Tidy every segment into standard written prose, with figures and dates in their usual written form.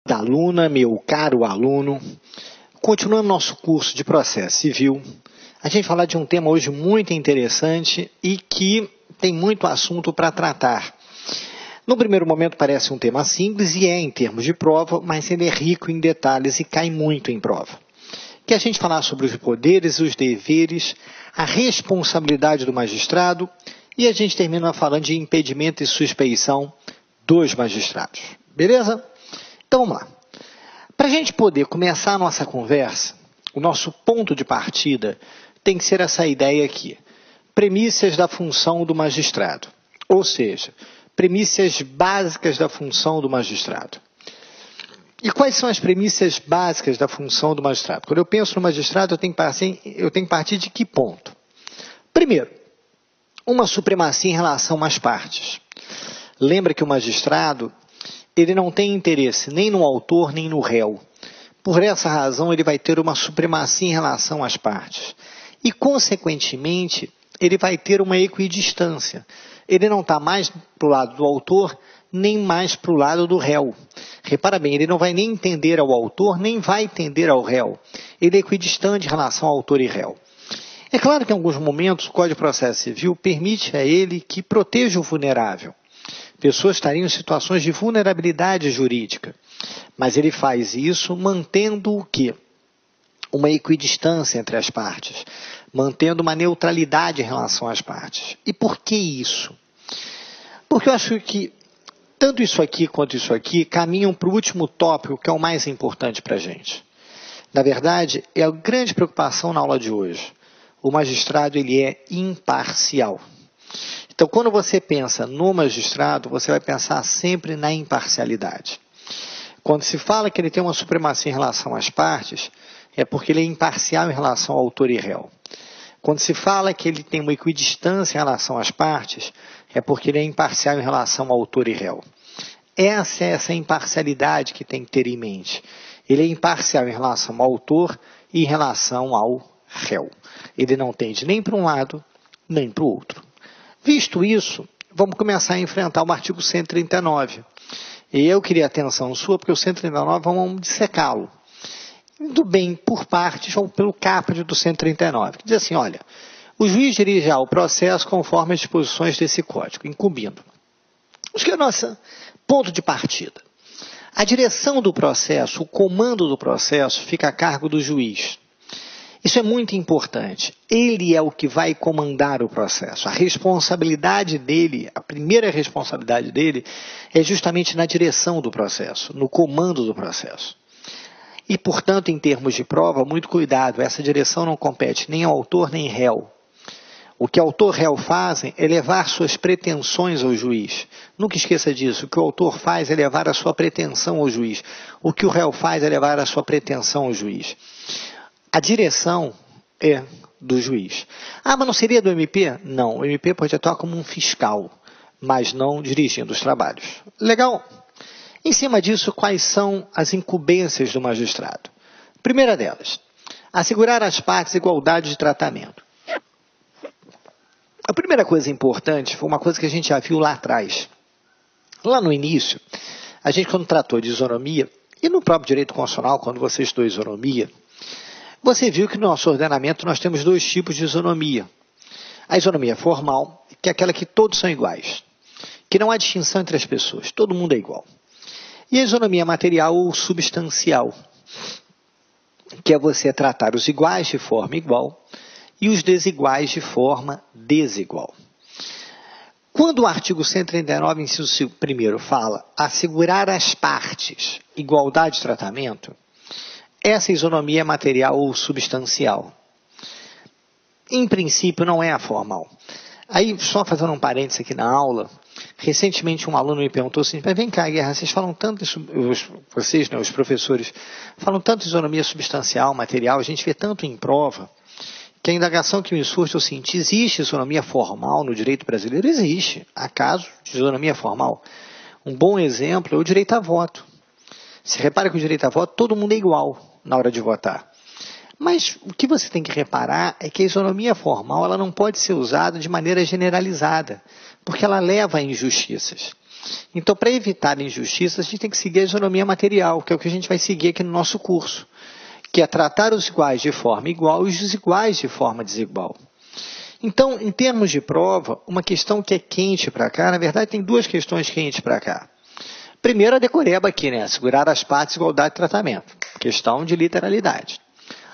Da aluna, meu caro aluno, continuando nosso curso de processo civil, a gente vai falar de um tema hoje muito interessante e que tem muito assunto para tratar. No primeiro momento parece um tema simples e é em termos de prova, mas ele é rico em detalhes e cai muito em prova. Que a gente falar sobre os poderes e os deveres, a responsabilidade do magistrado e a gente termina falando de impedimento e suspeição dos magistrados. Beleza? Então vamos lá. Para a gente poder começar a nossa conversa, o nosso ponto de partida tem que ser essa ideia aqui. Premissas da função do magistrado. Ou seja, premissas básicas da função do magistrado. E quais são as premissas básicas da função do magistrado? Quando eu penso no magistrado, eu tenho que partir de que ponto? Primeiro, uma supremacia em relação às partes. Lembra que o magistrado ele não tem interesse nem no autor nem no réu. Por essa razão, ele vai ter uma supremacia em relação às partes. E, consequentemente, ele vai ter uma equidistância. Ele não está mais para o lado do autor, nem mais para o lado do réu. Repara bem, ele não vai nem entender ao autor, nem vai entender ao réu. Ele é equidistante em relação ao autor e réu. É claro que, em alguns momentos, o Código de Processo Civil permite a ele que proteja o vulnerável. Pessoas estariam em situações de vulnerabilidade jurídica. Mas ele faz isso mantendo o quê? Uma equidistância entre as partes. Mantendo uma neutralidade em relação às partes. E por que isso? Porque eu acho que tanto isso aqui quanto isso aqui caminham para o último tópico, que é o mais importante para a gente. Na verdade, é a grande preocupação na aula de hoje. O magistrado ele é imparcial. Então, quando você pensa no magistrado, você vai pensar sempre na imparcialidade. Quando se fala que ele tem uma supremacia em relação às partes, é porque ele é imparcial em relação ao autor e réu. Quando se fala que ele tem uma equidistância em relação às partes, é porque ele é imparcial em relação ao autor e réu. Essa é essa imparcialidade que tem que ter em mente. Ele é imparcial em relação ao autor e em relação ao réu. Ele não tende nem para um lado, nem para o outro. Visto isso, vamos começar a enfrentar o artigo 139. E eu queria atenção sua, porque o 139 vamos dissecá-lo. Indo bem por partes, ou pelo caput do 139. Que diz assim, olha, o juiz dirige o processo conforme as disposições desse código, incumbindo. Acho que é o nosso ponto de partida. A direção do processo, o comando do processo, fica a cargo do juiz. Isso é muito importante. Ele é o que vai comandar o processo. A responsabilidade dele, a primeira responsabilidade dele, é justamente na direção do processo, no comando do processo. E, portanto, em termos de prova, muito cuidado, essa direção não compete nem ao autor nem réu. O que autor e réu fazem é levar suas pretensões ao juiz. Nunca esqueça disso. O que o autor faz é levar a sua pretensão ao juiz. O que o réu faz é levar a sua pretensão ao juiz. A direção é do juiz. Ah, mas não seria do MP? Não, o MP pode atuar como um fiscal, mas não dirigindo os trabalhos. Legal? Em cima disso, quais são as incumbências do magistrado? Primeira delas, assegurar às partes igualdade de tratamento. A primeira coisa importante foi uma coisa que a gente já viu lá atrás. Lá no início, a gente quando tratou de isonomia, e no próprio direito constitucional, quando você estudou isonomia, você viu que no nosso ordenamento nós temos dois tipos de isonomia. A isonomia formal, que é aquela que todos são iguais, que não há distinção entre as pessoas, todo mundo é igual. E a isonomia material ou substancial, que é você tratar os iguais de forma igual e os desiguais de forma desigual. Quando o artigo 139, inciso 1º, fala assegurar às partes igualdade de tratamento, essa isonomia é material ou substancial. Em princípio, não é a formal. Aí, só fazendo um parênteses aqui na aula, recentemente um aluno me perguntou assim, mas vem cá, Guerra, vocês falam tanto, vocês, né, os professores, falam tanto de isonomia substancial, material, a gente vê tanto em prova, que a indagação que me surge é o seguinte, existe isonomia formal no direito brasileiro? Existe. Há casos de isonomia formal. Um bom exemplo é o direito a voto. Se repara que o direito a voto, todo mundo é igual na hora de votar. Mas o que você tem que reparar é que a isonomia formal ela não pode ser usada de maneira generalizada, porque ela leva a injustiças. Então, para evitar injustiças, a gente tem que seguir a isonomia material, que é o que a gente vai seguir aqui no nosso curso, que é tratar os iguais de forma igual e os desiguais de forma desigual. Então, em termos de prova, uma questão que é quente para cá, na verdade tem duas questões quentes para cá. Primeiro, a decoreba aqui, né? Segurar as partes, igualdade de tratamento. Questão de literalidade.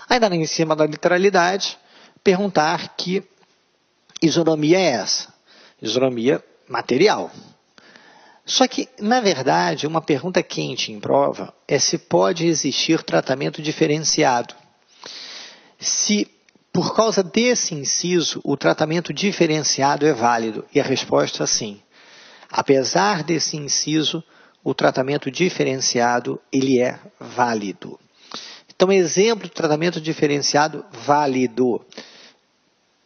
Ainda em cima da literalidade, perguntar que isonomia é essa? Isonomia material. Só que, na verdade, uma pergunta quente em prova é se pode existir tratamento diferenciado. Se, por causa desse inciso, o tratamento diferenciado é válido. E a resposta é sim. Apesar desse inciso, o tratamento diferenciado, ele é válido. Então, exemplo de tratamento diferenciado válido.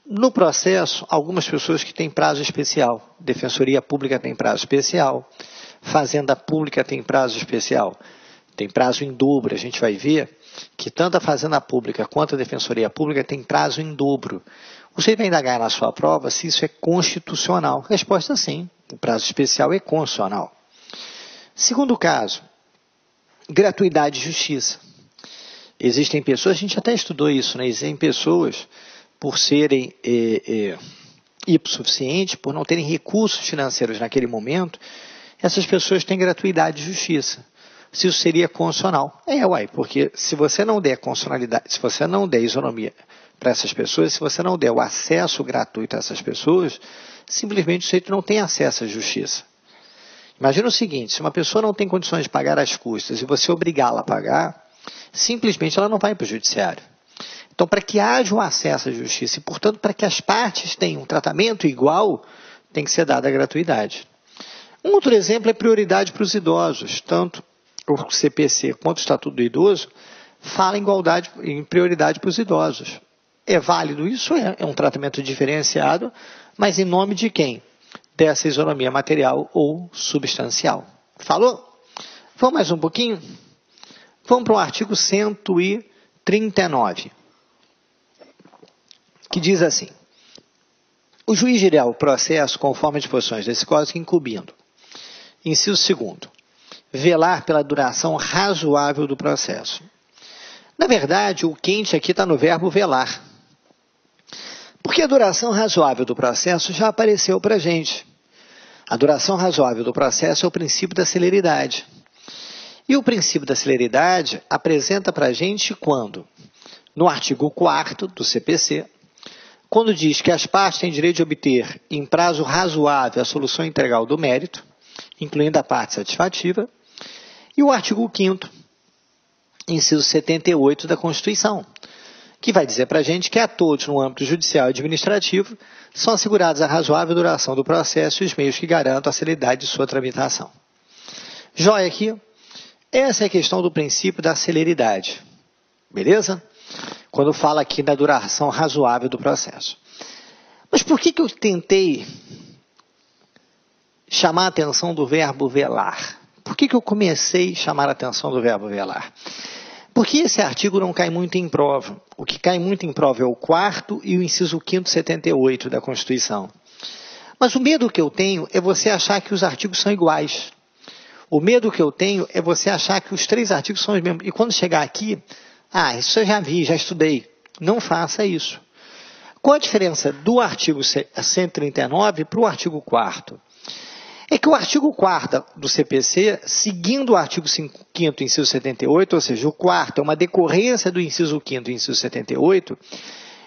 No processo, algumas pessoas que têm prazo especial. Defensoria Pública tem prazo especial. Fazenda Pública tem prazo especial. Tem prazo em dobro. A gente vai ver que tanto a Fazenda Pública quanto a Defensoria Pública tem prazo em dobro. Você vai indagar na sua prova se isso é constitucional. Resposta sim. O prazo especial é constitucional. Segundo caso, gratuidade e justiça. Existem pessoas, a gente até estudou isso, né? Existem pessoas, por serem hipossuficientes, por não terem recursos financeiros naquele momento, essas pessoas têm gratuidade e justiça. Se isso seria constitucional. Porque se você não der constitucionalidade, se você não der isonomia para essas pessoas, se você não der o acesso gratuito a essas pessoas, simplesmente o sujeito não tem acesso à justiça. Imagina o seguinte, se uma pessoa não tem condições de pagar as custas e você obrigá-la a pagar, simplesmente ela não vai para o judiciário. Então, para que haja um acesso à justiça e, portanto, para que as partes tenham um tratamento igual, tem que ser dada a gratuidade. Um outro exemplo é prioridade para os idosos. Tanto o CPC quanto o Estatuto do Idoso fala em prioridade para os idosos. É válido isso? É um tratamento diferenciado, mas em nome de quem? Dessa isonomia material ou substancial. Falou? Vamos mais um pouquinho? Vamos para o artigo 139, que diz assim: o juiz dirá o processo conforme as disposições desse código incumbindo. Inciso 2º, velar pela duração razoável do processo. Na verdade, o quente aqui está no verbo velar. Porque a duração razoável do processo já apareceu para a gente. A duração razoável do processo é o princípio da celeridade. E o princípio da celeridade apresenta para a gente quando? No artigo 4º do CPC, quando diz que as partes têm direito de obter em prazo razoável a solução integral do mérito, incluindo a parte satisfativa, e o artigo 5º, inciso 78 da Constituição, que vai dizer para a gente que a todos, no âmbito judicial e administrativo, são assegurados a razoável duração do processo e os meios que garantam a celeridade de sua tramitação. Joia aqui. Essa é a questão do princípio da celeridade. Beleza? Quando fala aqui da duração razoável do processo. Mas por que eu tentei chamar a atenção do verbo velar? Por que eu comecei a chamar a atenção do verbo velar? Porque esse artigo não cai muito em prova. O que cai muito em prova é o 4º e o inciso 5º 78 da Constituição. Mas o medo que eu tenho é você achar que os artigos são iguais. O medo que eu tenho é você achar que os 3 artigos são os mesmos. E quando chegar aqui, isso eu já vi, já estudei. Não faça isso. Qual a diferença do artigo 139 para o artigo 4º? É que o artigo 4º do CPC, seguindo o artigo 5º, inciso 78, ou seja, o 4º é uma decorrência do inciso 5º, inciso 78,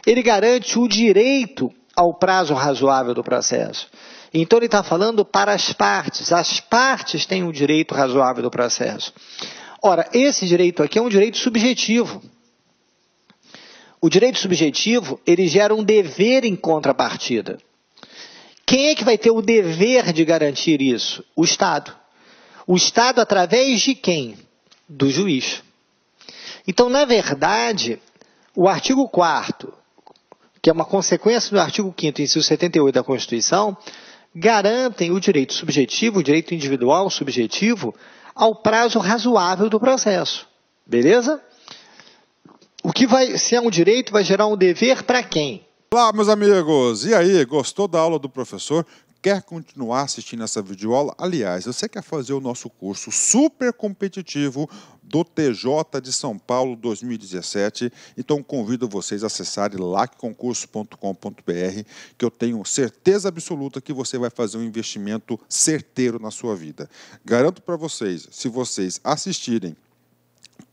ele garante o direito ao prazo razoável do processo. Então, ele está falando para as partes têm o direito razoável do processo. Ora, esse direito aqui é um direito subjetivo. O direito subjetivo, ele gera um dever em contrapartida. Quem é que vai ter o dever de garantir isso? O Estado. O Estado através de quem? Do juiz. Então, na verdade, o artigo 4º, que é uma consequência do artigo 5º, inciso 78 da Constituição, garantem o direito subjetivo, o direito individual subjetivo, ao prazo razoável do processo. Beleza? Se é um direito, vai gerar um dever para quem? Olá, meus amigos! E aí, gostou da aula do professor? quer continuar assistindo essa videoaula? Aliás, você quer fazer o nosso curso super competitivo do TJ de São Paulo 2017? Então convido vocês a acessarem lacconcurso.com.br, que eu tenho certeza absoluta que você vai fazer um investimento certeiro na sua vida. Garanto para vocês, se vocês assistirem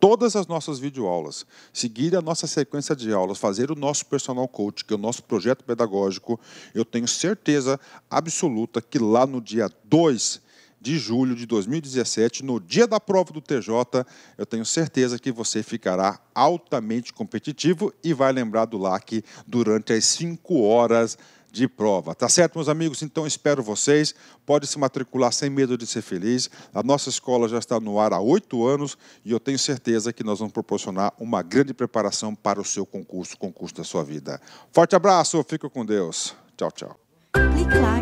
todas as nossas videoaulas, seguir a nossa sequência de aulas, fazer o nosso personal coach, que é o nosso projeto pedagógico, eu tenho certeza absoluta que lá no dia 2 de julho de 2017, no dia da prova do TJ, eu tenho certeza que você ficará altamente competitivo e vai lembrar do LAC durante as 5 horas de prova. Tá certo, meus amigos? Então, espero vocês. Pode se matricular sem medo de ser feliz. A nossa escola já está no ar há 8 anos e eu tenho certeza que nós vamos proporcionar uma grande preparação para o seu concurso, o concurso da sua vida. Forte abraço, fica com Deus. Tchau, tchau. Clique lá.